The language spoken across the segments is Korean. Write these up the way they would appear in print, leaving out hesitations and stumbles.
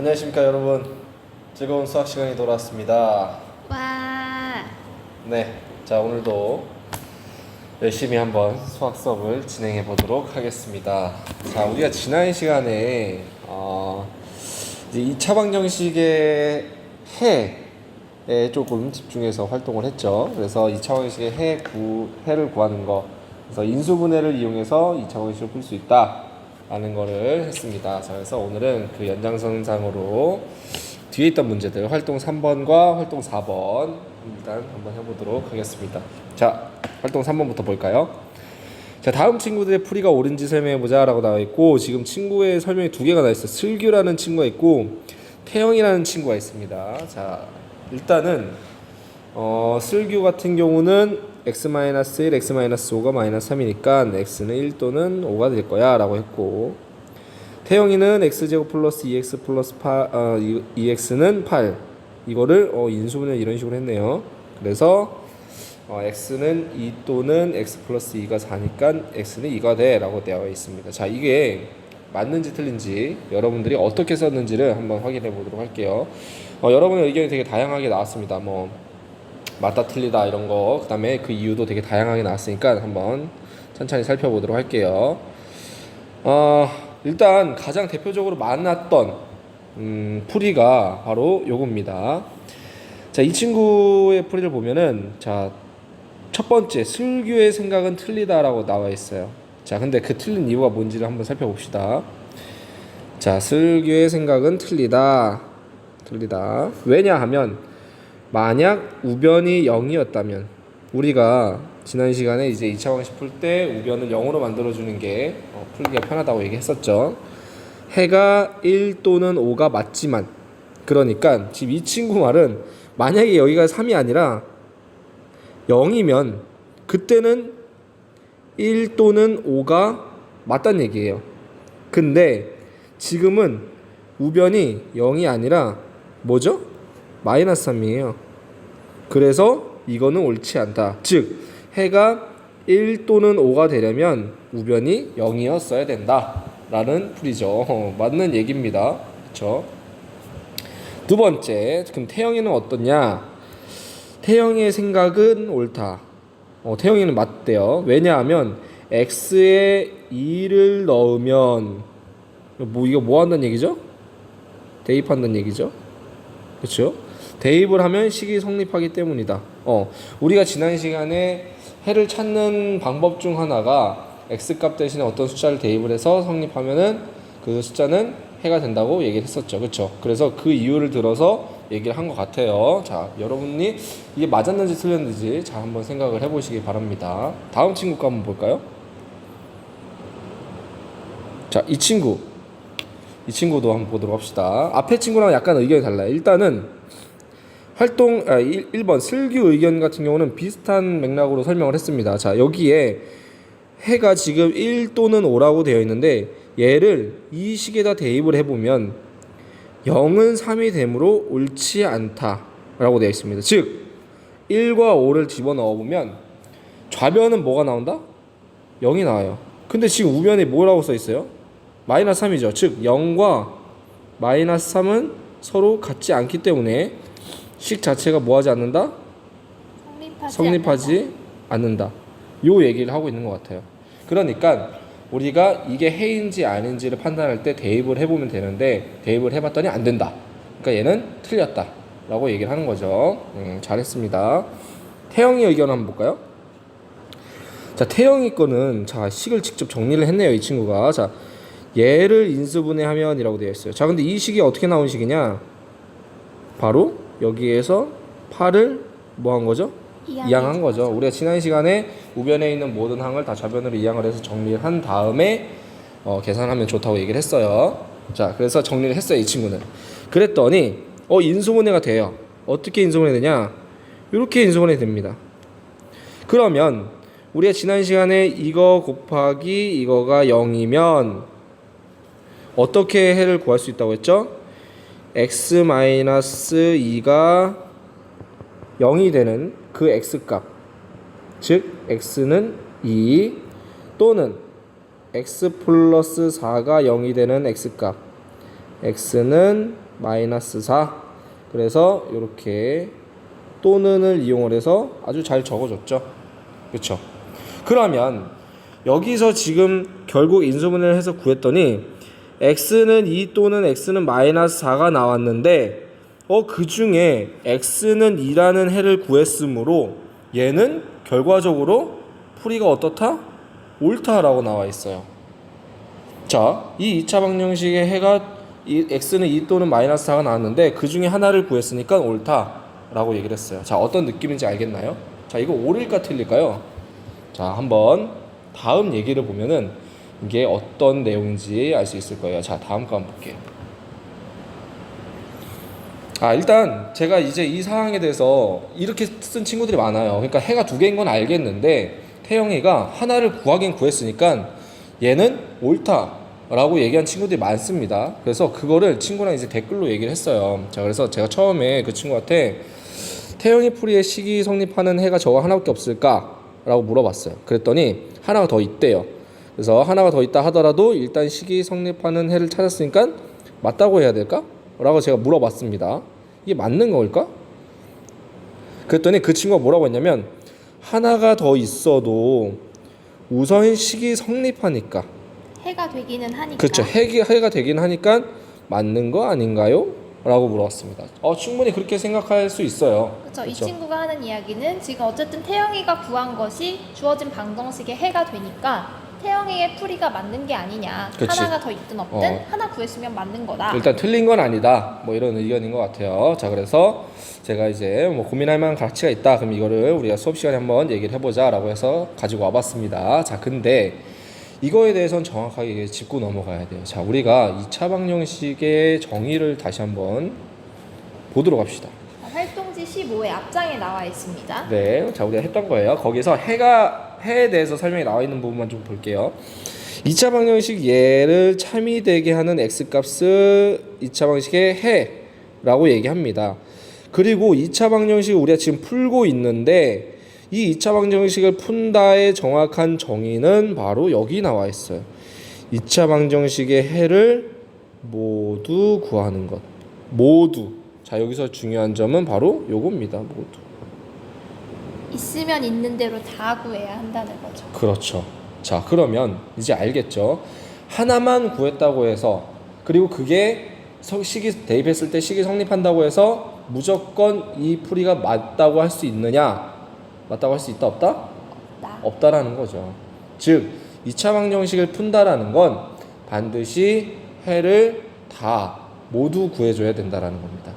안녕하십니까 여러분. 즐거운 수학 시간이 돌아왔습니다. 와. 네, 자 오늘도 열심히 한번 수학 수업을 진행해 보도록 하겠습니다. 자, 우리가 지난 시간에 이제 2차 방정식의 해에 조금 집중해서 활동을 했죠. 그래서 2차 방정식의 해를 구하는 거, 그래서 인수분해를 이용해서 2차 방정식을 풀 수 있다 라는 거를 했습니다. 자, 그래서 오늘은 그 연장선상으로 뒤에 있던 문제들 활동 3번과 활동 4번 일단 한번 해보도록 하겠습니다. 자, 활동 3번부터 볼까요? 자, 다음 친구들의 풀이가 옳은지 설명해보자 라고 나와있고, 지금 친구의 설명이 두 개가 나와있어요. 슬규라는 친구가 있고 태영이라는 친구가 있습니다. 자, 일단은 슬규 같은 경우는 x-1, x-5가 -3이니까 x는 1 또는 5가 될 거야 라고 했고, 태영이는 x제곱 플러스 2x 플러스 2x는 8, 이거를 인수분해 이런 식으로 했네요. 그래서 x는 2 또는 x 플러스 2가 4니까 x는 2가 돼 라고 되어 있습니다. 자, 이게 맞는지 틀린지 여러분들이 어떻게 썼는지를 한번 확인해 보도록 할게요. 여러분의 의견이 되게 다양하게 나왔습니다. 뭐 맞다 틀리다 이런 거, 그 다음에 그 이유도 되게 다양하게 나왔으니까 한번 천천히 살펴보도록 할게요. 일단 가장 대표적으로 만났던 풀이가 바로 요겁니다. 자, 이 친구의 풀이를 보면은, 자, 첫 번째 슬규의 생각은 틀리다라고 나와 있어요. 자, 근데 그 틀린 이유가 뭔지를 한번 살펴봅시다. 자, 슬규의 생각은 틀리다. 왜냐하면 만약 우변이 0이었다면, 우리가 지난 시간에 이제 2차 방식 풀 때 우변을 0으로 만들어주는 게 풀기가 편하다고 얘기했었죠. 해가 1 또는 5가 맞지만, 그러니까 지금 이 친구 말은 만약에 여기가 3이 아니라 0이면 그때는 1 또는 5가 맞다는 얘기예요. 근데 지금은 우변이 0이 아니라 뭐죠? -3이에요. 그래서 이거는 옳지 않다. 즉 해가 1 또는 5가 되려면 우변이 0이었어야 된다 라는 풀이죠. 맞는 얘기입니다. 그렇죠? 두 번째, 그럼 태영이는 어떠냐? 태영이의 생각은 옳다. 태영이는 맞대요. 왜냐하면 x에 2를 넣으면 이거 뭐 한다는 얘기죠? 대입한다는 얘기죠. 그렇죠? 대입을 하면 식이 성립하기 때문이다. 우리가 지난 시간에 해를 찾는 방법 중 하나가 x값 대신에 어떤 숫자를 대입을 해서 성립하면은 그 숫자는 해가 된다고 얘기를 했었죠. 그렇죠? 그래서 그 이유를 들어서 얘기를 한 것 같아요. 자, 여러분이 이게 맞았는지 틀렸는지 자 한번 생각을 해보시기 바랍니다. 다음 친구 거 한번 볼까요? 자, 이 친구도 한번 보도록 합시다. 앞에 친구랑 약간 의견이 달라요. 일단은 1번 슬규 의견 같은 경우는 비슷한 맥락으로 설명을 했습니다. 자, 여기에 해가 지금 1 또는 5라고 되어 있는데, 얘를 이 식에다 대입을 해보면 0은 3이 되므로 옳지 않다 라고 되어 있습니다. 즉 1과 5를 집어넣어보면 좌변은 뭐가 나온다? 0이 나와요. 근데 지금 우변에 뭐라고 써 있어요? -3이죠. 즉 0과 -3은 서로 같지 않기 때문에 식 자체가 뭐하지 않는다? 성립하지 않는다. 요 얘기를 하고 있는 것 같아요. 그러니까 우리가 이게 해인지 아닌지를 판단할 때 대입을 해보면 되는데, 대입을 해봤더니 안 된다. 그러니까 얘는 틀렸다 라고 얘기를 하는 거죠. 잘했습니다. 태영이 의견 한번 볼까요? 자, 태영이 거는 자 식을 직접 정리를 했네요. 이 친구가. 자, 얘를 인수분해하면 이라고 되어 있어요. 자, 근데 이 식이 어떻게 나온 식이냐? 바로 여기에서 8을 뭐 한 거죠? 이항한 거죠. 우리가 지난 시간에 우변에 있는 모든 항을 다 좌변으로 이항을 해서 정리를 한 다음에 계산하면 좋다고 얘기를 했어요. 자, 그래서 정리를 했어요. 이 친구는. 그랬더니 인수분해가 돼요. 어떻게 인수분해 되냐? 이렇게 인수분해 됩니다. 그러면 우리가 지난 시간에 이거 곱하기 이거가 0이면 어떻게 해를 구할 수 있다고 했죠? x-2가 0이 되는 그 x값, 즉 x는 2 또는 x 플러스 4가 0이 되는 x값, x는 마이너스 4. 그래서 이렇게 또는을 이용을 해서 아주 잘 적어줬죠. 그렇죠? 그러면 여기서 지금 결국 인수분해를 해서 구했더니 x는 2 또는 x는 마이너스 4가 나왔는데 그 중에 x는 2라는 해를 구했으므로 얘는 결과적으로 풀이가 어떻다? 옳다라고 나와 있어요. 자, 이 2차 방정식의 해가 x는 2 또는 마이너스 4가 나왔는데 그 중에 하나를 구했으니까 옳다라고 얘기를 했어요. 자, 어떤 느낌인지 알겠나요? 자, 이거 옳을까 틀릴까요? 자, 한번 다음 얘기를 보면은 이게 어떤 내용인지 알 수 있을 거예요. 자, 다음 거 한번 볼게요. 일단 제가 이제 이 사항에 대해서 이렇게 쓴 친구들이 많아요. 그러니까 해가 두 개인 건 알겠는데 태영이가 하나를 구하긴 구했으니까 얘는 옳다라고 얘기한 친구들이 많습니다. 그래서 그거를 친구랑 이제 댓글로 얘기를 했어요. 자, 그래서 제가 처음에 그 친구한테 태영이 풀이의 식이 성립하는 해가 저거 하나밖에 없을까라고 물어봤어요. 그랬더니 하나가 더 있대요. 그래서 하나가 더 있다 하더라도 일단 식이 성립하는 해를 찾았으니까 맞다고 해야 될까? 라고 제가 물어봤습니다. 이게 맞는 걸까? 그랬더니 그 친구가 뭐라고 했냐면 하나가 더 있어도 우선 식이 성립하니까 해가 되기는 하니까. 그렇죠. 해가 되긴 하니까 맞는 거 아닌가요? 라고 물어봤습니다. 충분히 그렇게 생각할 수 있어요. 그렇죠. 이 친구가 하는 이야기는 지금 어쨌든 태영이가 구한 것이 주어진 방정식의 해가 되니까 태영이의 풀이가 맞는 게 아니냐. 그치. 하나가 더 있든 없든 하나 구했으면 맞는 거다. 일단 틀린 건 아니다. 뭐 이런 의견인 것 같아요. 자, 그래서 제가 이제 뭐 고민할 만한 가치가 있다. 그럼 이거를 우리가 수업 시간에 한번 얘기를 해보자라고 해서 가지고 와봤습니다. 자, 근데 이거에 대해서는 정확하게 짚고 넘어가야 돼요. 자, 우리가 2차 방정식의 정의를 다시 한번 보도록 합시다. 활동지 15의 앞장에 나와 있습니다. 네, 자, 우리가 했던 거예요. 거기서 해에 대해서 설명이 나와 있는 부분만 좀 볼게요. 2차 방정식 얘를 참이되게 하는 x값을 2차 방정식의 해라고 얘기합니다. 그리고 2차 방정식을 우리가 지금 풀고 있는데 이 2차 방정식을 푼다의 정확한 정의는 바로 여기 나와 있어요. 2차 방정식의 해를 모두 구하는 것. 모두. 자, 여기서 중요한 점은 바로 요겁니다. 모두. 있으면 있는 대로 다 구해야 한다는 거죠. 그렇죠. 자, 그러면 이제 알겠죠. 하나만 구했다고 해서 그리고 그게 식이 대입했을 때 식이 성립한다고 해서 무조건 이 풀이가 맞다고 할 수 있느냐? 맞다고 할 수 있다 없다? 없다라는 거죠. 즉 2차 방정식을 푼다라는 건 반드시 해를 다 모두 구해줘야 된다라는 겁니다.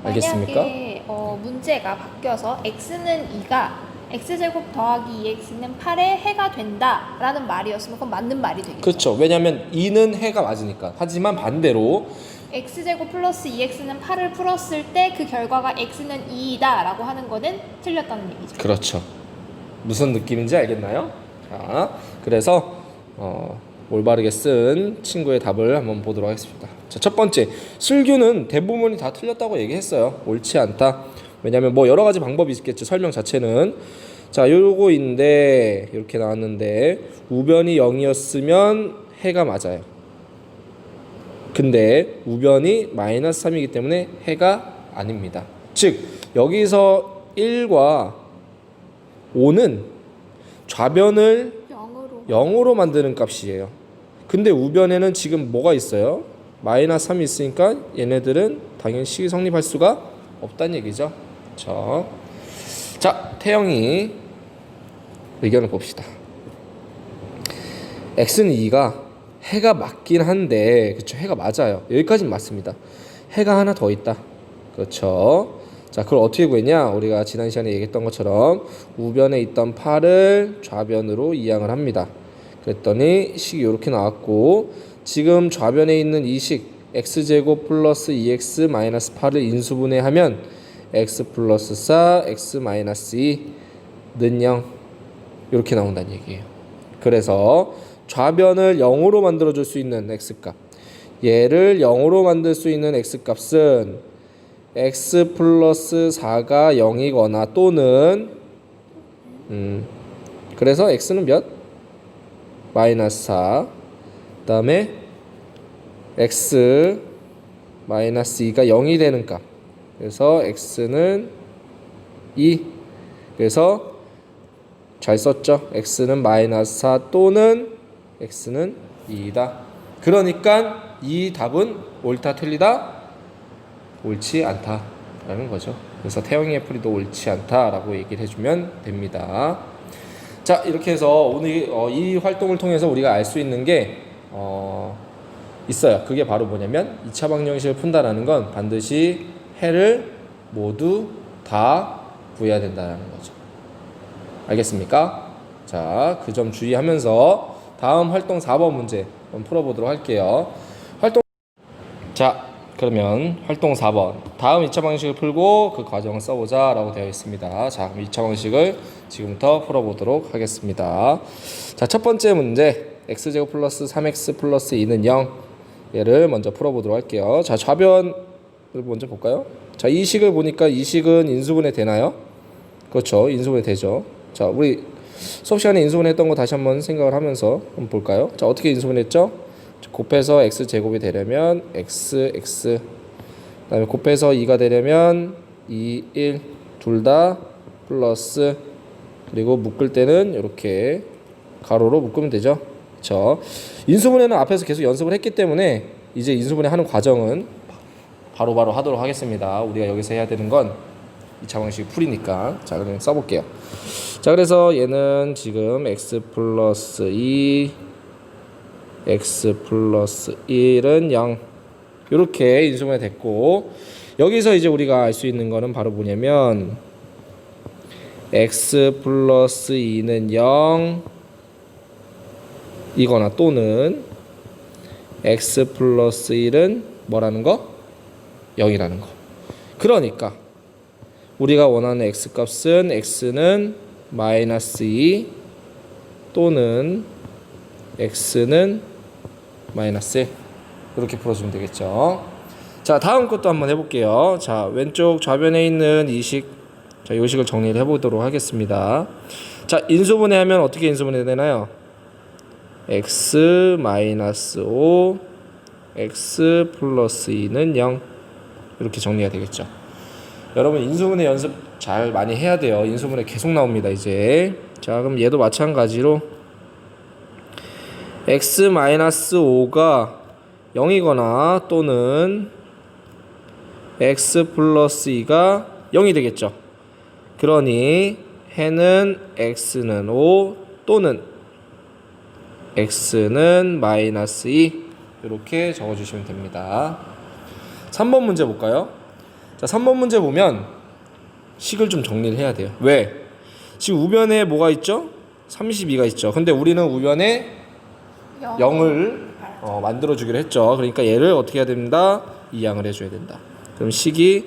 알겠습니까? 만약에 문제가 바뀌어서 x는 2가 x제곱 더하기 2x는 8의 해가 된다라는 말이었으면 그건 맞는 말이 되겠죠. 그렇죠. 왜냐하면 2는 해가 맞으니까. 하지만 반대로 x제곱 플러스 2x는 8을 풀었을 때 그 결과가 x는 2이다 라고 하는 거는 틀렸다는 얘기죠. 그렇죠. 무슨 느낌인지 알겠나요? 자, 그래서 올바르게 쓴 친구의 답을 한번 보도록 하겠습니다. 자, 첫 번째, 슬규는 대부분이 다 틀렸다고 얘기했어요. 옳지 않다. 왜냐하면 뭐 여러 가지 방법이 있겠죠. 설명 자체는. 자, 요거인데 이렇게 나왔는데 우변이 0이었으면 해가 맞아요. 근데 우변이 마이너스 3이기 때문에 해가 아닙니다. 즉 여기서 1과 5는 좌변을 0으로 만드는 값이에요. 근데 우변에는 지금 뭐가 있어요? 마이너스 3이 있으니까 얘네들은 당연히 식이 성립할 수가 없다는 얘기죠. 자, 태영이 의견을 봅시다. x는 2가 해가 맞긴 한데, 그렇죠? 해가 맞아요. 여기까지는 맞습니다. 해가 하나 더 있다. 그렇죠? 자, 그걸 어떻게 구했냐? 우리가 지난 시간에 얘기했던 것처럼 우변에 있던 8을 좌변으로 이항을 합니다. 그랬더니 식이 이렇게 나왔고, 지금 좌변에 있는 이 식 x제곱 플러스 2x 마이너스 8을 인수분해하면 x 플러스 4 x 마이너스 2는 0 이렇게 나온다는 얘기예요. 그래서 좌변을 0으로 만들어줄 수 있는 x값, 얘를 0으로 만들 수 있는 x값은 x 플러스 4가 0이거나 또는 그래서 x는 몇? 마이너스 4. 그 다음에 x 마이너스 2가 0이 되는 값. 그래서 x는 2. 그래서 잘 썼죠. x는 마이너스 4 또는 x는 2이다. 그러니까 이 답은 옳다 틀리다? 옳지 않다라는 거죠. 그래서 태영이의 풀이도 옳지 않다라고 얘기를 해주면 됩니다. 자, 이렇게 해서 오늘 이 활동을 통해서 우리가 알 수 있는 게 있어요. 그게 바로 뭐냐면 2차 방정식을 푼다라는 건 반드시 해를 모두 다 구해야 된다는 거죠. 알겠습니까? 자, 그 점 주의하면서 다음 활동 4번 문제 한번 풀어보도록 할게요. 자, 그러면 활동 4번 다음 2차 방식을 풀고 그 과정을 써보자 라고 되어 있습니다. 자, 2차 방식을 지금부터 풀어보도록 하겠습니다. 자, 첫 번째 문제 x제곱 플러스 3x 플러스 2는 0 얘를 먼저 풀어보도록 할게요. 자, 좌변을 먼저 볼까요? 자, 이 식을 보니까 이 식은 인수분해 되나요? 그렇죠, 인수분해 되죠. 자, 우리 수업 시간에 인수분해 했던 거 다시 한번 생각을 하면서 한번 볼까요? 자, 어떻게 인수분해 했죠? 곱해서 x제곱이 되려면 x 그다음에 곱해서 2가 되려면 2, 1 둘 다 플러스 그리고 묶을 때는 이렇게 가로로 묶으면 되죠. 그렇죠. 인수분해는 앞에서 계속 연습을 했기 때문에 이제 인수분해 하는 과정은 바로바로 하도록 하겠습니다. 우리가 여기서 해야 되는 건 2차 방식 풀이니까. 자, 그럼 써볼게요. 자, 그래서 얘는 지금 x 플러스 2 x 플러스 1은 0 이렇게 인수분해 됐고, 여기서 이제 우리가 알 수 있는 거는 바로 뭐냐면 x 플러스 2는 0 이거나 또는 x 플러스 1은 뭐라는 거? 0이라는 거. 그러니까 우리가 원하는 x 값은 x는 마이너스 2 또는 x는 마이너스 1 이렇게 풀어주면 되겠죠. 자, 다음 것도 한번 해볼게요. 자, 왼쪽 좌변에 있는 이 식, 자, 이 식을 정리를 해보도록 하겠습니다. 자, 인수분해하면 어떻게 인수분해 되나요? x 마이너스 5 x 플러스 2는 0 이렇게 정리가 되겠죠. 여러분 인수분해 연습 잘 많이 해야 돼요. 인수분해 계속 나옵니다 이제. 자, 그럼 얘도 마찬가지로 x 마이너스 5가 0이거나 또는 x 플러스 2가 0이 되겠죠. 그러니 해는 x는 5 또는 x는 마이너스 2 이렇게 적어주시면 됩니다. 3번 문제 볼까요? 자, 3번 문제 보면 식을 좀 정리를 해야 돼요. 왜? 지금 우변에 뭐가 있죠? 32가 있죠. 근데 우리는 우변에 0을 만들어주기로 했죠. 그러니까 얘를 어떻게 해야 됩니다? 이항을 해줘야 된다. 그럼 식이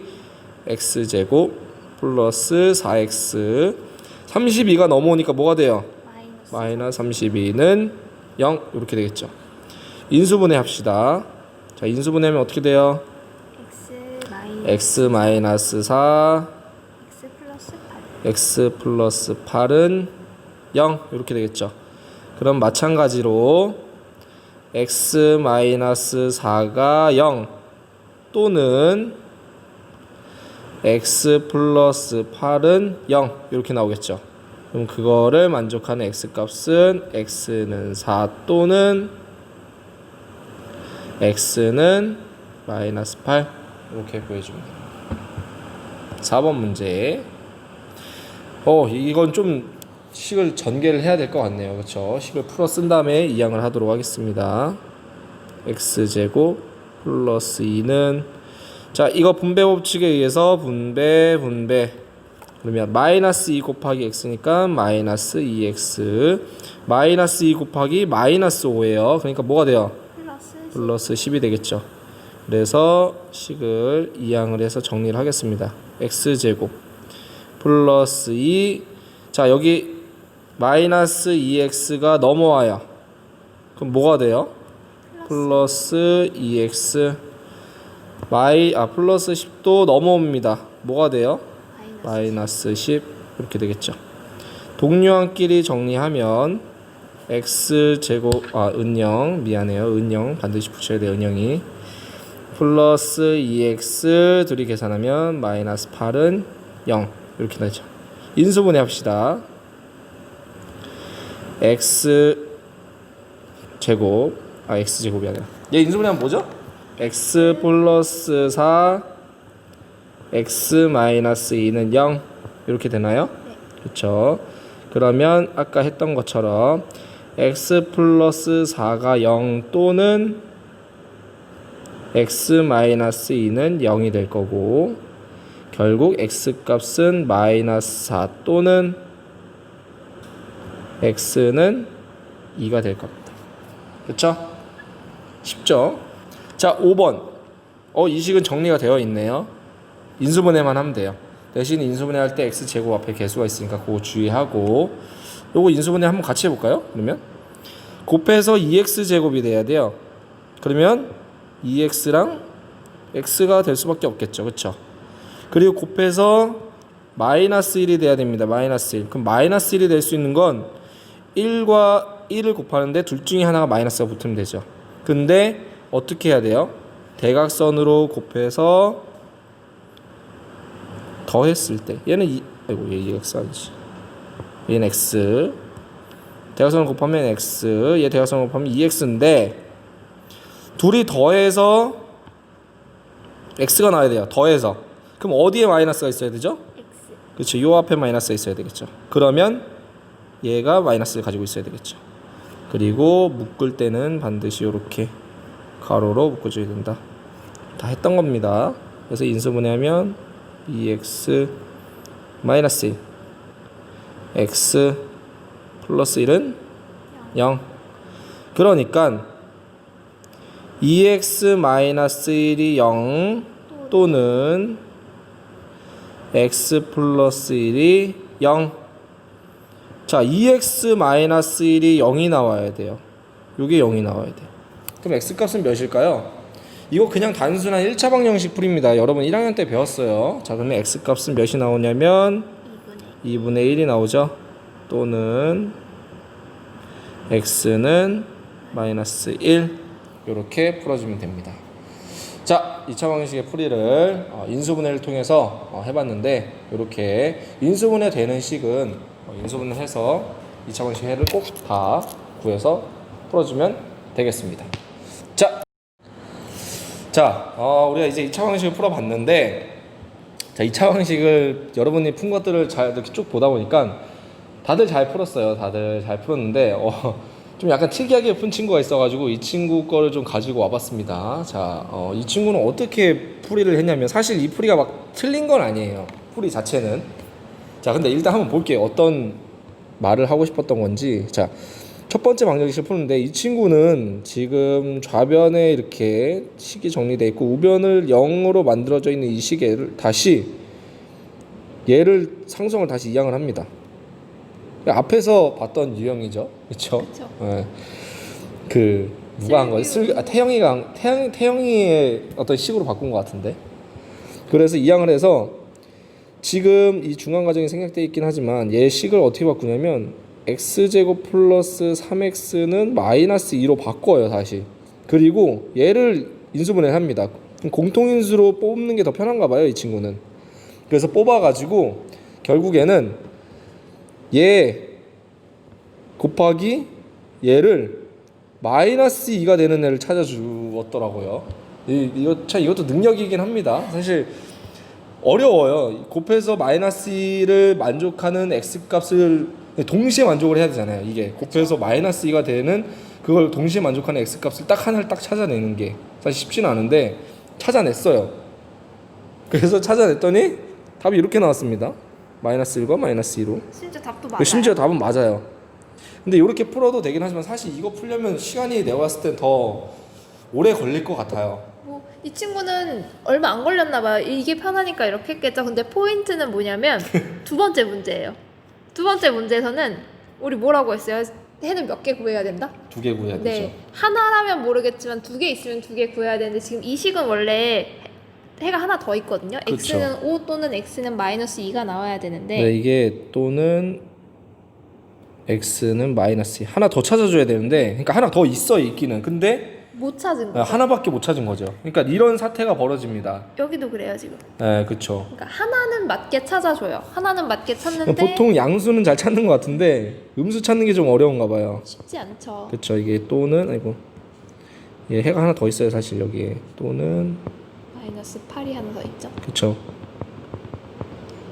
x제곱 플러스 4x 32가 넘어오니까 뭐가 돼요? 마이너스 32는 0 이렇게 되겠죠. 인수분해 합시다. 자, 인수분해하면 어떻게 돼요? x 마이너스 4 x 플러스 8은 0 이렇게 되겠죠. 그럼 마찬가지로 x 마이너스 4가 0 또는 x 플러스 8은 0 이렇게 나오겠죠. 그럼 그거를 만족하는 x 값은 x는 4 또는 x는 마이너스 8 이렇게 보여줍니다. 4번 문제. 이건 좀 식을 전개를 해야 될 것 같네요. 그렇죠? 식을 풀어 쓴 다음에 이항을 하도록 하겠습니다. x제곱 플러스 2는 자, 이거 분배 법칙에 의해서 분배 그러면 마이너스 2 곱하기 x니까 마이너스 2x 마이너스 2 곱하기 마이너스 5예요. 그러니까 뭐가 돼요? 플러스 10이 되겠죠. 그래서 식을 이항을 해서 정리를 하겠습니다. x제곱 플러스 2 자, 여기 마이너스 2x가 넘어와요. 그럼 뭐가 돼요? 플러스 2x 플러스 10도 넘어옵니다. 뭐가 돼요? 마이너스 10 이렇게 되겠죠. 동료항끼리 정리하면 x제곱 은영 미안해요. 은영 반드시 붙여야 돼요. 은영이 플러스 2x 둘이 계산하면 마이너스 8은 0 이렇게 나죠. 인수분해 합시다. x 제곱 x 제곱이 아니라 얘 인수분해하면 뭐죠? x 플러스 4 x 마이너스 2는 0 이렇게 되나요? 그렇죠. 그러면 아까 했던 것처럼 x 플러스 4가 0 또는 x 마이너스 2는 0이 될 거고 결국 x 값은 마이너스 4 또는 x는 2가 될 겁니다. 그렇죠? 쉽죠? 자, 5번. 이 식은 정리가 되어 있네요. 인수분해만 하면 돼요. 대신 인수분해할 때 x제곱 앞에 개수가 있으니까 그거 주의하고 요거 인수분해 한번 같이 해볼까요? 그러면 곱해서 2x제곱이 돼야 돼요. 그러면 2x랑 x가 될 수밖에 없겠죠. 그쵸? 그리고 곱해서 마이너스 1이 돼야 됩니다. 마이너스 1. 그럼 마이너스 1이 될 수 있는 건 1과 1을 곱하는데 둘 중에 하나가 마이너스가 붙으면 되죠. 근데 어떻게 해야 돼요? 대각선으로 곱해서 더했을 때 얘는 얘 x 아니지. 얘는 x. 대각선을 곱하면 x. 얘 대각선을 곱하면 2x인데 둘이 더해서 x가 나와야 돼요. 더해서. 그럼 어디에 마이너스가 있어야 되죠? x. 그렇죠. 요 앞에 마이너스가 있어야 되겠죠. 그러면 얘가 마이너스를 가지고 있어야 되겠죠. 그리고 묶을 때는 반드시 이렇게 가로로 묶어줘야 된다. 다 했던 겁니다. 그래서 인수분해하면 2x 마이너스 1 x 플러스 1은 0. 그러니까 2x 마이너스 1이 0 또는 x 플러스 1이 0. 자, 2x 마이너스 1이 0이 나와야 돼요. 요게 0이 나와야 돼요. 그럼 x 값은 몇일까요? 이거 그냥 단순한 1차 방정식 풀입니다. 여러분 1학년 때 배웠어요. 자, 그러면 x 값은 몇이 나오냐면 2분의 1이 나오죠. 또는 x는 마이너스 1 이렇게 풀어주면 됩니다. 자, 2차 방정식의 풀이를 인수분해를 통해서 해봤는데 이렇게 인수분해 되는 식은 인수분해를 해서 2차 방정식 해를 꼭 다 구해서 풀어주면 되겠습니다. 자, 우리가 이제 2차 방정식을 풀어봤는데 자, 2차 방정식을 여러분이 푼 것들을 잘 이렇게 쭉 보다 보니까 다들 잘 풀었어요. 다들 잘 풀었는데 좀 약간 특이하게 푼 친구가 있어가지고 이 친구 거를 좀 가지고 와봤습니다. 자, 이 친구는 어떻게 풀이를 했냐면 사실 이 풀이가 막 틀린 건 아니에요. 풀이 자체는. 자, 근데 일단 한번 볼게요. 어떤 말을 하고 싶었던 건지. 자, 첫 번째 방정식을 푸는데 이 친구는 지금 좌변에 이렇게 식이 정리되어 있고 우변을 0으로 만들어져 있는 이 식을 다시 얘를 상성을 다시 이항을 합니다. 앞에서 봤던 유형이죠, 그렇죠? 네. 그 누가 한 거지? 태영이의 어떤 식으로 바꾼 것 같은데. 그래서 이항을 해서 지금 이 중간 과정이 생략되어 있긴 하지만 얘 식을 어떻게 바꾸냐면 x제곱 플러스 3x는 마이너스 2로 바꿔요 다시. 그리고 얘를 인수분해를 합니다. 공통인수로 뽑는 게 더 편한가 봐요 이 친구는. 그래서 뽑아가지고 결국에는 얘 곱하기 얘를 마이너스 2가 되는 애를 찾아주었더라고요. 이것도 능력이긴 합니다. 사실 어려워요. 곱해서 마이너스 2를 만족하는 x값을 동시에 만족을 해야 되잖아요. 이게 곱해서 마이너스 2가 되는 그걸 동시에 만족하는 x값을 딱 하나를 딱 찾아내는 게 사실 쉽지는 않은데 찾아냈어요. 그래서 찾아냈더니 답이 이렇게 나왔습니다. 마이너스 1과 마이너스 2로. 심지어 답도 맞아요. 심지어 답은 맞아요. 근데 이렇게 풀어도 되긴 하지만 사실 이거 풀려면 시간이 내가 봤을 땐 더 오래 걸릴 것 같아요. 뭐 이 친구는 얼마 안 걸렸나 봐요. 이게 편하니까 이렇게 했겠죠. 근데 포인트는 뭐냐면 두 번째 문제예요. 두 번째 문제에서는 우리 뭐라고 했어요? 해는 몇 개 구해야 된다? 2개 구해야 되죠. 네. 하나라면 모르겠지만 2개 있으면 2개 구해야 되는데 지금 이 식은 원래 해가 하나 더 있거든요. 그쵸. x는 5 또는 x는 마이너스 2가 나와야 되는데 네, 이게 또는 x는 마이너스 2 하나 더 찾아줘야 되는데 그러니까 하나 더 있어 있기는. 근데 못 찾은 거. 하나밖에 못 찾은 거죠. 그러니까 이런 사태가 벌어집니다. 여기도 그래요 지금. 네, 그렇죠. 그러니까 하나는 맞게 찾아줘요. 하나는 맞게 찾는데 보통 양수는 잘 찾는 것 같은데 음수 찾는 게 좀 어려운가 봐요. 쉽지 않죠. 그렇죠. 이게 또는 아이고, 예, 해가 하나 더 있어요 사실 여기에. 또는 마이너스 8이 하나 더 있죠. 그렇죠.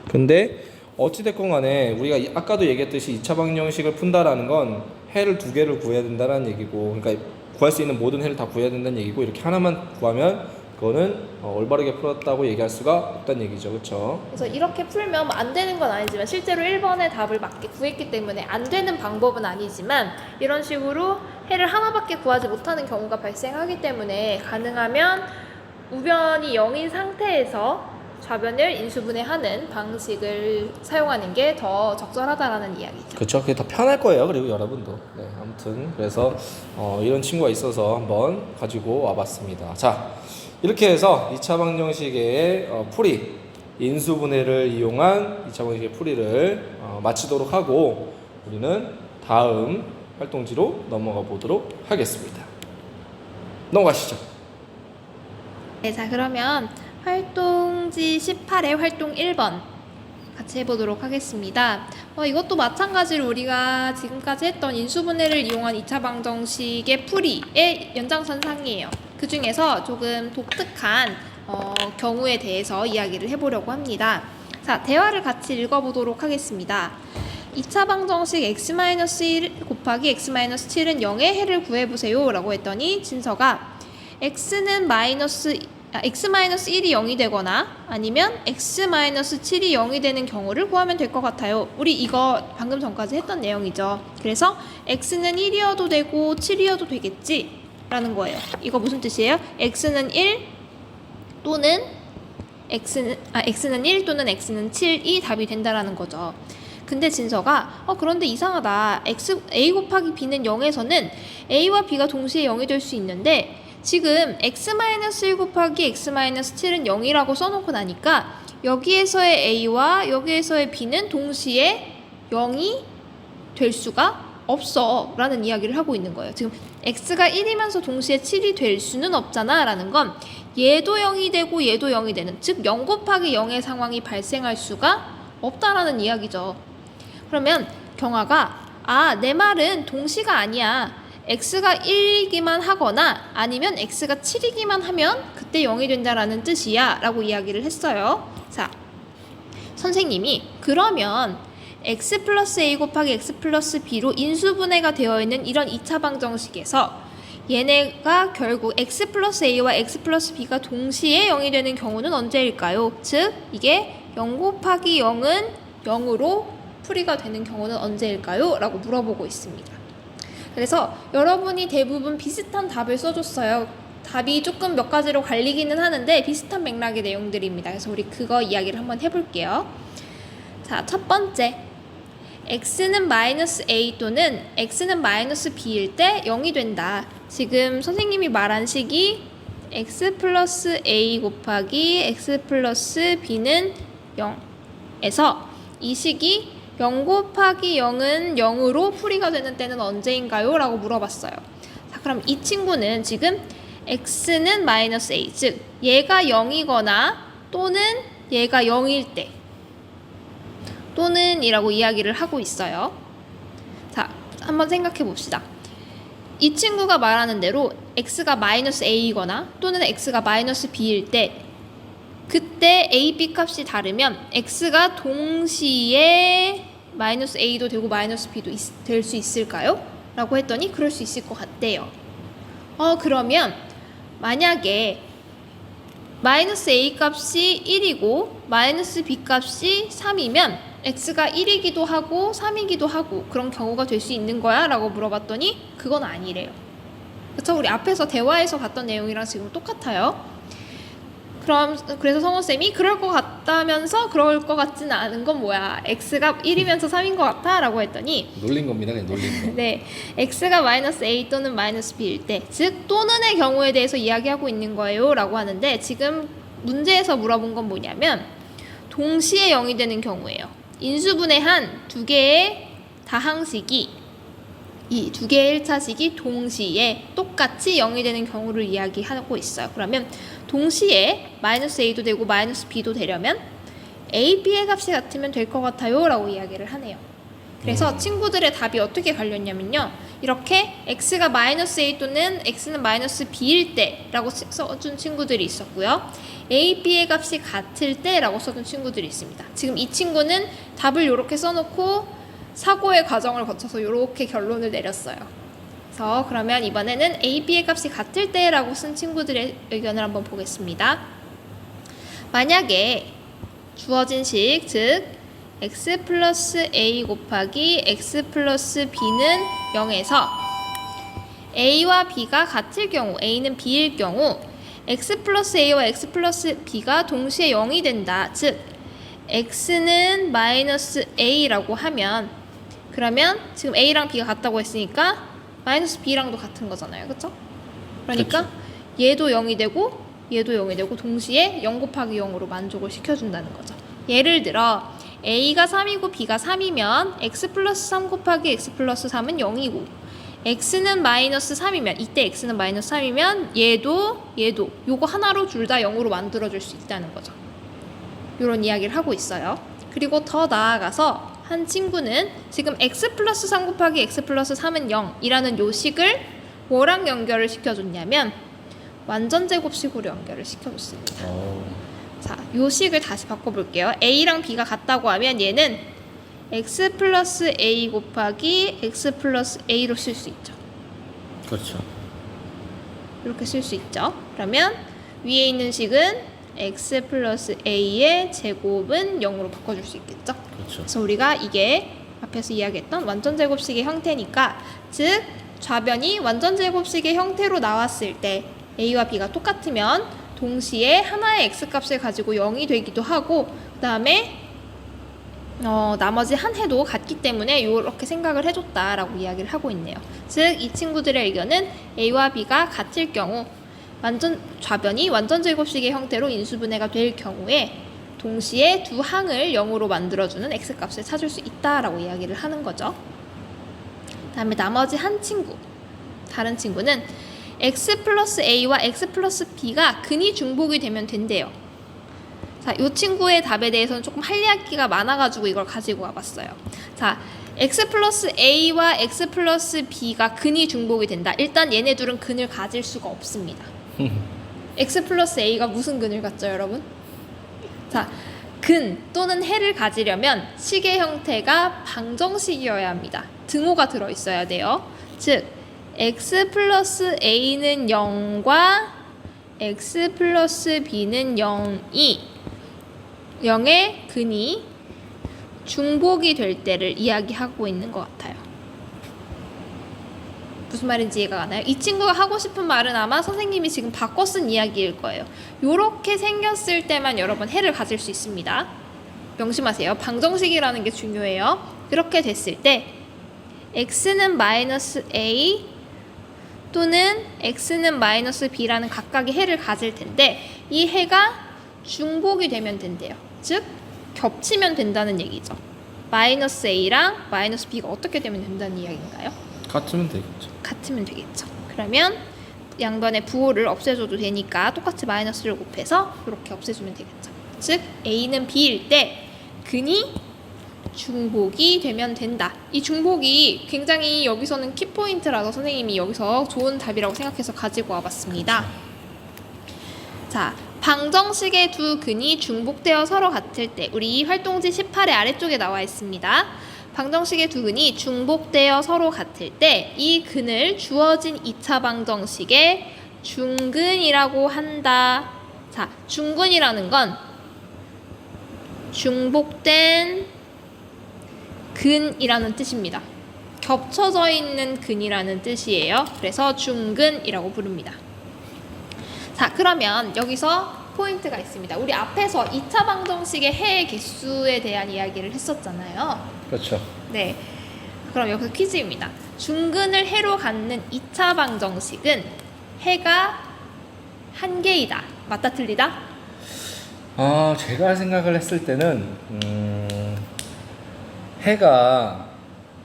근데 어찌됐건 간에 우리가 아까도 얘기했듯이 2차 방정식을 푼다라는 건 해를 두 개를 구해야 된다는 얘기고, 그러니까 구할 수 있는 모든 해를 다 구해야 된다는 얘기고, 이렇게 하나만 구하면 그거는 올바르게 풀었다고 얘기할 수가 없다는 얘기죠. 그렇죠? 그래서 이렇게 풀면 안 되는 건 아니지만 실제로 1번의 답을 맞게 구했기 때문에 안 되는 방법은 아니지만 이런 식으로 해를 하나밖에 구하지 못하는 경우가 발생하기 때문에 가능하면 우변이 0인 상태에서 좌변을 인수분해하는 방식을 사용하는 게 더 적절하다라는 이야기죠. 그렇죠. 그게 더 편할 거예요. 그리고 여러분도. 네, 아무튼 그래서 이런 친구가 있어서 한번 가지고 와봤습니다. 자, 이렇게 해서 2차 방정식의 풀이, 인수분해를 이용한 2차 방정식의 풀이를 마치도록 하고 우리는 다음 활동지로 넘어가 보도록 하겠습니다. 넘어가시죠. 네, 자 그러면 활동지 18의 활동 1번 같이 해보도록 하겠습니다. 이것도 마찬가지로 우리가 지금까지 했던 인수분해를 이용한 2차 방정식의 풀이의 연장선상이에요. 그 중에서 조금 독특한 경우에 대해서 이야기를 해보려고 합니다. 자, 대화를 같이 읽어보도록 하겠습니다. 2차 방정식 x-1 곱하기 x-7은 0의 해를 구해보세요 라고 했더니 진서가 x-1이 0이 되거나 아니면 x-7이 0이 되는 경우를 구하면 될 것 같아요. 우리 이거 방금 전까지 했던 내용이죠. 그래서 x는 1이어도 되고 7이어도 되겠지 라는 거예요. 이거 무슨 뜻이에요? x는 1 또는 x는 1 또는 x는 7이 답이 된다라는 거죠. 근데 진서가 그런데 이상하다. a 곱하기 b는 0에서는 a와 b가 동시에 0이 될 수 있는데 지금 x-1 곱하기 x-7은 0이라고 써놓고 나니까 여기에서의 a와 여기에서의 b는 동시에 0이 될 수가 없어 라는 이야기를 하고 있는 거예요. 지금 x가 1이면서 동시에 7이 될 수는 없잖아 라는 건 얘도 0이 되고 얘도 0이 되는, 즉 0 곱하기 0의 상황이 발생할 수가 없다라는 이야기죠. 그러면 경아가 내 말은 동시가 아니야. x가 1이기만 하거나 아니면 x가 7이기만 하면 그때 0이 된다라는 뜻이야 라고 이야기를 했어요. 자, 선생님이 그러면 x 플러스 a 곱하기 x 플러스 b로 인수분해가 되어 있는 이런 2차 방정식에서 얘네가 결국 x 플러스 a와 x 플러스 b가 동시에 0이 되는 경우는 언제일까요? 즉 이게 0 곱하기 0은 0으로 풀이가 되는 경우는 언제일까요? 라고 물어보고 있습니다. 그래서 여러분이 대부분 비슷한 답을 써줬어요. 답이 조금 몇 가지로 갈리기는 하는데 비슷한 맥락의 내용들입니다. 그래서 우리 그거 이야기를 한번 해볼게요. 자, 첫 번째, x는 마이너스 a 또는 x는 마이너스 b일 때 0이 된다. 지금 선생님이 말한 식이 x 플러스 a 곱하기 x 플러스 b는 0에서 이 식이 0 곱하기 0은 0으로 풀이가 되는 때는 언제인가요? 라고 물어봤어요. 자, 그럼 이 친구는 지금 x는 마이너스 a, 즉 얘가 0이거나 또는 얘가 0일 때 또는 이라고 이야기를 하고 있어요. 자, 한번 생각해 봅시다. 이 친구가 말하는 대로 x가 마이너스 a이거나 또는 x가 마이너스 b일 때 그때 a, b 값이 다르면 x가 동시에 마이너스 a도 되고 마이너스 b도 될 수 있을까요? 라고 했더니 그럴 수 있을 것 같대요. 그러면 만약에 마이너스 a 값이 1이고 마이너스 b 값이 3이면 x가 1이기도 하고 3이기도 하고 그런 경우가 될 수 있는 거야? 라고 물어봤더니 그건 아니래요. 그쵸? 우리 앞에서 대화에서 봤던 내용이랑 지금 똑같아요. 그래서 성우쌤이 그럴 것 같다면서 그럴 것 같지는 않은 건 뭐야? x가 1이면서 3인 것 같아? 라고 했더니 놀린 겁니다. 그냥 놀린 거. 네, x가 마이너스 a 또는 마이너스 b일 때, 즉 또는의 경우에 대해서 이야기하고 있는 거예요 라고 하는데 지금 문제에서 물어본 건 뭐냐면 동시에 0이 되는 경우예요. 인수분해한 두 개의 다항식이 이 두 개의 1차식이 동시에 똑같이 0이 되는 경우를 이야기하고 있어요. 그러면 동시에 마이너스 a도 되고 마이너스 b도 되려면 a, b의 값이 같으면 될 것 같아요 라고 이야기를 하네요. 그래서 친구들의 답이 어떻게 갈렸냐면요, 이렇게 x가 마이너스 a 또는 x는 마이너스 b일 때 라고 써준 친구들이 있었고요, a, b의 값이 같을 때 라고 써준 친구들이 있습니다. 지금 이 친구는 답을 이렇게 써놓고 사고의 과정을 거쳐서 이렇게 결론을 내렸어요. 그래서 그러면 이번에는 a, b의 값이 같을 때 라고 쓴 친구들의 의견을 한번 보겠습니다. 만약에 주어진 식, 즉 x 플러스 a 곱하기 x 플러스 b는 0에서 a와 b가 같을 경우, a는 b일 경우 x 플러스 a와 x 플러스 b가 동시에 0이 된다. 즉 x는 마이너스 a라고 하면, 그러면 지금 a랑 b가 같다고 했으니까 마이너스 b랑도 같은 거잖아요. 그렇죠? 그러니까 얘도 0이 되고 얘도 0이 되고 동시에 0 곱하기 0으로 만족을 시켜준다는 거죠. 예를 들어 a가 3이고 b가 3이면 x 플러스 3 곱하기 x 플러스 3은 0이고, x는 마이너스 3이면, 이때 x는 마이너스 3이면 얘도 요거 하나로 둘 다 0으로 만들어줄 수 있다는 거죠. 이런 이야기를 하고 있어요. 그리고 더 나아가서 한 친구는 지금 x 플러스 3 곱하기 x 플러스 3은 0이라는 요 식을 뭐랑 연결을 시켜줬냐면 완전 제곱식으로 연결을 시켜줬습니다. 자, 요 식을 다시 바꿔볼게요. a랑 b가 같다고 하면 얘는 x 플러스 a 곱하기 x 플러스 a로 쓸 수 있죠. 그렇죠. 이렇게 쓸 수 있죠. 그러면 위에 있는 식은 x 플러스 a의 제곱은 0으로 바꿔줄 수 있겠죠. 그렇죠. 그래서 우리가 이게 앞에서 이야기했던 완전 제곱식의 형태니까, 즉 좌변이 완전 제곱식의 형태로 나왔을 때 a와 b가 똑같으면 동시에 하나의 x값을 가지고 0이 되기도 하고, 그 다음에 나머지 한 해도 같기 때문에 이렇게 생각을 해줬다라고 이야기를 하고 있네요. 즉 이 친구들의 의견은 a와 b가 같을 경우, 좌변이 완전 제곱식의 형태로 인수분해가 될 경우에 동시에 두 항을 0으로 만들어주는 x값을 찾을 수 있다라고 이야기를 하는 거죠. 다음에 나머지 한 친구, 다른 친구는 x 플러스 a와 x 플러스 b가 근이 중복이 되면 된대요. 자, 이 친구의 답에 대해서는 조금 할 이야기가 많아가지고 이걸 가지고 와봤어요. 자, x 플러스 a와 x 플러스 b가 근이 중복이 된다. 일단 얘네 둘은 근을 가질 수가 없습니다. x 플러스 a가 무슨 근을 갖죠, 여러분? 자, 근 또는 해를 가지려면 식의 형태가 방정식이어야 합니다. 등호가 들어있어야 돼요. 즉 x 플러스 a는 0과 x 플러스 b는 0이 0의 근이 중복이 될 때를 이야기하고 있는 것 같아요. 무슨 말인지 이해가 가나요? 이 친구가 하고 싶은 말은 아마 선생님이 지금 바꿔 쓴 이야기일 거예요. 요렇게 생겼을 때만 여러분 해를 가질 수 있습니다. 명심하세요. 방정식이라는 게 중요해요. 이렇게 됐을 때 x는 마이너스 a 또는 x는 마이너스 b라는 각각의 해를 가질 텐데 이 해가 중복이 되면 된대요. 즉 겹치면 된다는 얘기죠. 마이너스 a랑 마이너스 b가 어떻게 되면 된다는 이야기인가요? 같으면 되겠죠. 같으면 되겠죠. 그러면 양변의 부호를 없애줘도 되니까 똑같이 마이너스를 곱해서 이렇게 없애주면 되겠죠. 즉 a는 b일 때 근이 중복이 되면 된다. 이 중복이 굉장히 여기서는 키포인트라서 선생님이 여기서 좋은 답이라고 생각해서 가지고 와봤습니다. 자, 방정식의 두 근이 중복되어 서로 같을 때, 우리 활동지 18의 아래쪽에 나와 있습니다. 방정식의 두 근이 중복되어 서로 같을 때 이 근을 주어진 2차 방정식의 중근이라고 한다. 자, 중근이라는 건 중복된 근이라는 뜻입니다. 겹쳐져 있는 근이라는 뜻이에요. 그래서 중근이라고 부릅니다. 자, 그러면 여기서 포인트가 있습니다. 우리 앞에서 2차 방정식의 해의 개수에 대한 이야기를 했었잖아요. 그렇죠. 네. 그럼 여기서 퀴즈입니다. 중근을 해로 갖는 2차 방정식은 해가 한 개이다. 맞다 틀리다? 제가 생각을 했을 때는 해가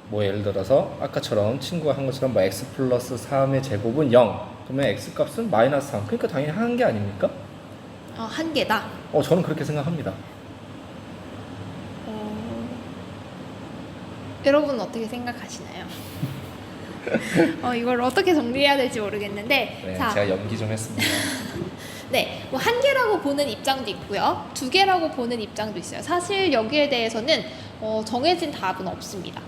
뭐 예를 들어서 아까처럼 친구가 한 것처럼 뭐 x 플러스 3의 제곱은 0 그러면 x 값은 마이너스 3 그러니까 당연히 한 개 아닙니까? 한 개다. 저는 그렇게 생각합니다. 여러분은 어떻게 생각하시나요? 이걸 어떻게 정리해야 될지 모르겠는데 네, 자, 제가 연기 좀 했습니다. 네, 뭐 한 개라고 보는 입장도 있고요, 두 개라고 보는 입장도 있어요. 사실 여기에 대해서는 정해진 답은 없습니다.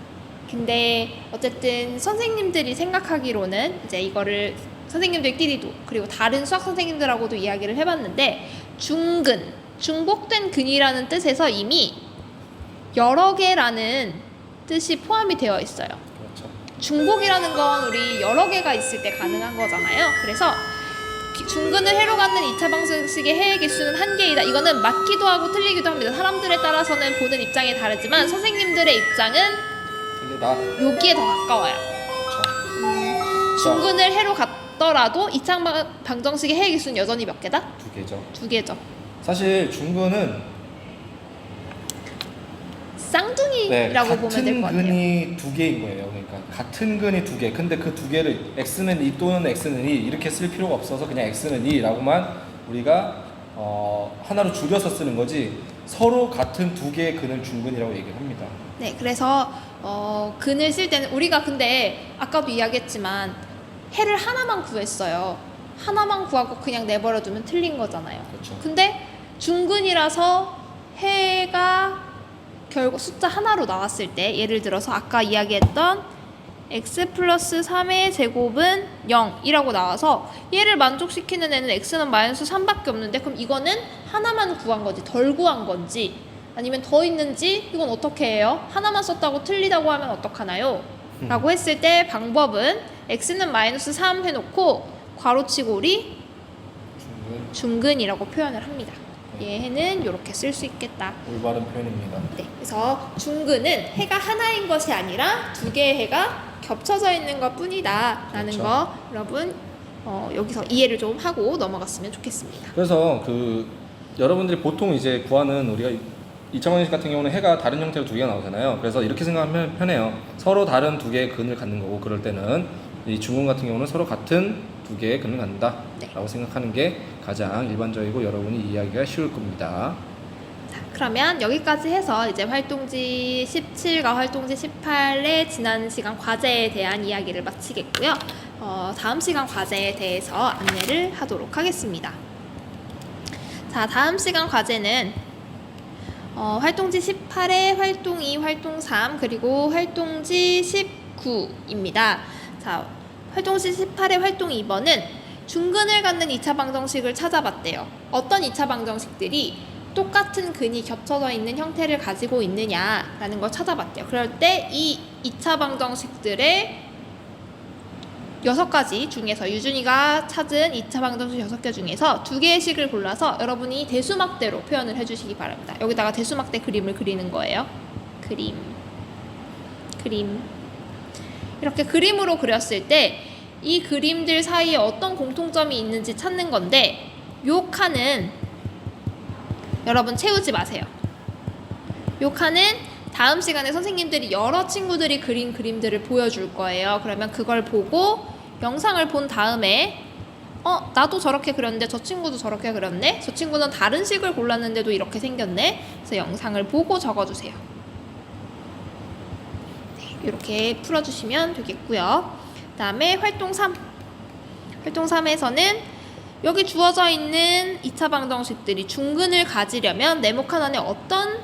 근데 어쨌든 선생님들이 생각하기로는 이제 이거를 선생님들끼리도 그리고 다른 수학 선생님들하고도 이야기를 해봤는데 중근, 중복된 근이라는 뜻에서 이미 여러 개라는 뜻이 포함이 되어 있어요. 그렇죠. 중복이라는 건 우리 여러 개가 있을 때 가능한 거잖아요. 그래서 중근을 해로 갖는 2차 방정식의 해의 개수는 한 개이다. 이거는 맞기도 하고 틀리기도 합니다. 사람들에 따라서는 보는 입장이 다르지만 선생님들의 입장은 틀리다. 여기에 더 가까워요. 그렇죠. 중근을 해로 갖더라도 2차 방정식의 해의 개수는 여전히 몇 개다? 두 개죠. 두 개죠. 사실 중근은 쌍둥이라고 보면 될 것 같아요. 같은 근이 두 개인 거예요. 그러니까 같은 근이 두 개. 근데 그 두 개를 x는 2 또는 x는 2 이렇게 쓸 필요가 없어서 그냥 x는 2라고만 우리가 하나로 줄여서 쓰는 거지 서로 같은 두 개의 근을 중근이라고 얘기를 합니다. 네, 그래서 근을 쓸 때는 우리가 근데 아까도 이야기했지만 해를 하나만 구했어요. 하나만 구하고 그냥 내버려 두면 틀린 거잖아요. 그렇죠. 근데 중근이라서 해가 결국 숫자 하나로 나왔을 때 예를 들어서 아까 이야기했던 x 플러스 3의 제곱은 0이라고 나와서 얘를 만족시키는 애는 x는 마이너스 3밖에 없는데 그럼 이거는 하나만 구한 건지 덜 구한 건지 아니면 더 있는지 이건 어떻게 해요? 하나만 썼다고 틀리다고 하면 어떡하나요? 라고 했을 때 방법은 x는 마이너스 3 해놓고 괄호치고 우리 중근이라고 표현을 합니다. 얘는 이렇게 쓸 수 있겠다. 올바른 표현입니다. 네, 그래서 중근은 해가 하나인 것이 아니라 두 개의 해가 겹쳐져 있는 것 뿐이다 라는 그렇죠. 거 여러분 여기서 이해를 좀 하고 넘어갔으면 좋겠습니다. 그래서 여러분들이 보통 이제 구하는 우리가 2차 방정식 같은 경우는 해가 다른 형태로 두 개가 나오잖아요. 그래서 이렇게 생각하면 편해요. 서로 다른 두 개의 근을 갖는 거고 그럴 때는 이 중근 같은 경우는 서로 같은 두 개의 근을 갖는다 네. 라고 생각하는 게 가장 일반적이고 여러분이 이해하기가 쉬울 겁니다. 자, 그러면 여기까지 해서 이제 활동지 17과 활동지 18의 지난 시간 과제에 대한 이야기를 마치겠고요. 다음 시간 과제에 대해서 안내를 하도록 하겠습니다. 자, 다음 시간 과제는 활동지 18의 활동 2, 활동 3, 그리고 활동지 19입니다. 자, 활동지 18의 활동 2번은 중근을 갖는 2차 방정식을 찾아봤대요. 어떤 2차 방정식들이 똑같은 근이 겹쳐져 있는 형태를 가지고 있느냐라는 걸 찾아봤대요. 그럴 때 이 2차 방정식들의 6가지 중에서 유준이가 찾은 2차 방정식 6개 중에서 2개의 식을 골라서 여러분이 대수막대로 표현을 해주시기 바랍니다. 여기다가 대수막대 그림을 그리는 거예요. 그림 이렇게 그림으로 그렸을 때 이 그림들 사이에 어떤 공통점이 있는지 찾는 건데 요 칸은 여러분 채우지 마세요. 요 칸은 다음 시간에 선생님들이 여러 친구들이 그린 그림들을 보여줄 거예요. 그러면 그걸 보고 영상을 본 다음에 나도 저렇게 그렸는데 저 친구도 저렇게 그렸네? 저 친구는 다른 식을 골랐는데도 이렇게 생겼네? 그래서 영상을 보고 적어주세요. 네, 이렇게 풀어주시면 되겠고요. 그 다음에 활동 3. 활동 3에서는 여기 주어져 있는 2차 방정식들이 중근을 가지려면 네모칸 안에 어떤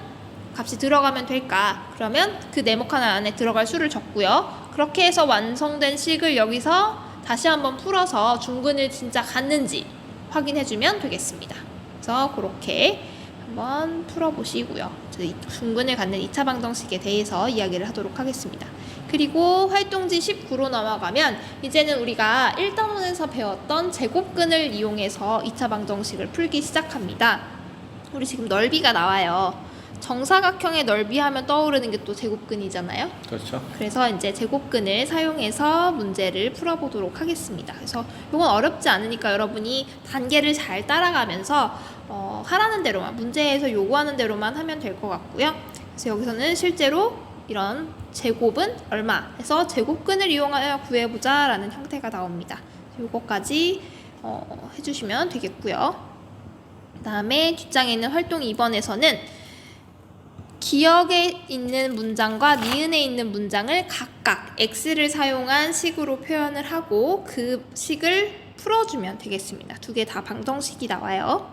값이 들어가면 될까? 그러면 그 네모칸 안에 들어갈 수를 적고요. 그렇게 해서 완성된 식을 여기서 다시 한번 풀어서 중근을 진짜 갖는지 확인해주면 되겠습니다. 그래서 그렇게 한번 풀어보시고요. 중근을 갖는 2차 방정식에 대해서 이야기를 하도록 하겠습니다. 그리고 활동지 19로 넘어가면 이제는 우리가 1단원에서 배웠던 제곱근을 이용해서 2차 방정식을 풀기 시작합니다. 우리 지금 넓이가 나와요. 정사각형의 넓이 하면 떠오르는 게 또 제곱근이잖아요. 그렇죠. 그래서 이제 제곱근을 사용해서 문제를 풀어보도록 하겠습니다. 그래서 이건 어렵지 않으니까 여러분이 단계를 잘 따라가면서 하라는 대로만 문제에서 요구하는 대로만 하면 될 것 같고요. 그래서 여기서는 실제로 이런 제곱은 얼마 해서 제곱근을 이용하여 구해보자 라는 형태가 나옵니다. 이거까지 해주시면 되겠고요. 그 다음에 뒷장에 있는 활동 2번에서는 기역에 있는 문장과 니은에 있는 문장을 각각 x를 사용한 식으로 표현을 하고 그 식을 풀어주면 되겠습니다. 두 개 다 방정식이 나와요.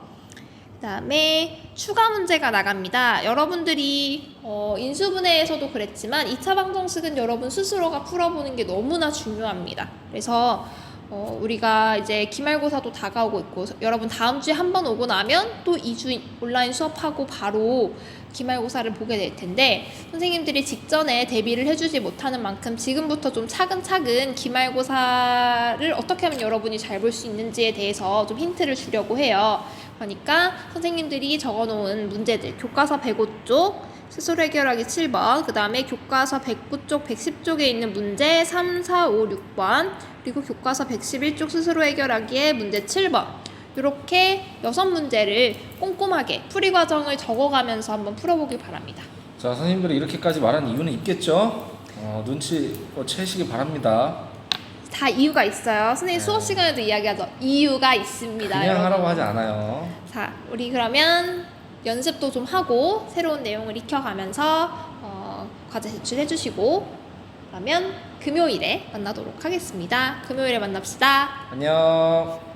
그 다음에 추가 문제가 나갑니다. 여러분들이 인수분해에서도 그랬지만 2차 방정식은 여러분 스스로가 풀어보는 게 너무나 중요합니다. 그래서 우리가 이제 기말고사도 다가오고 있고 여러분 다음 주에 한 번 오고 나면 또 2주 온라인 수업하고 바로 기말고사를 보게 될 텐데 선생님들이 직전에 대비를 해주지 못하는 만큼 지금부터 좀 차근차근 기말고사를 어떻게 하면 여러분이 잘 볼 수 있는지에 대해서 좀 힌트를 주려고 해요. 그러니까 선생님들이 적어놓은 문제들 교과서 105쪽 스스로 해결하기 7번 그 다음에 교과서 109쪽 110쪽에 있는 문제 3, 4, 5, 6번 그리고 교과서 111쪽 스스로 해결하기에 문제 7번 이렇게 6문제를 꼼꼼하게 풀이 과정을 적어가면서 한번 풀어보길 바랍니다. 자, 선생님들이 이렇게까지 말한 이유는 있겠죠? 눈치 채시기 바랍니다. 다 이유가 있어요. 선생님 수업 시간에도 이야기하죠. 이유가 있습니다. 그냥 여러분. 하라고 하지 않아요. 자, 우리 그러면 연습도 좀 하고 새로운 내용을 익혀가면서 과제 제출해 주시고 그러면 금요일에 만나도록 하겠습니다. 금요일에 만납시다. 안녕.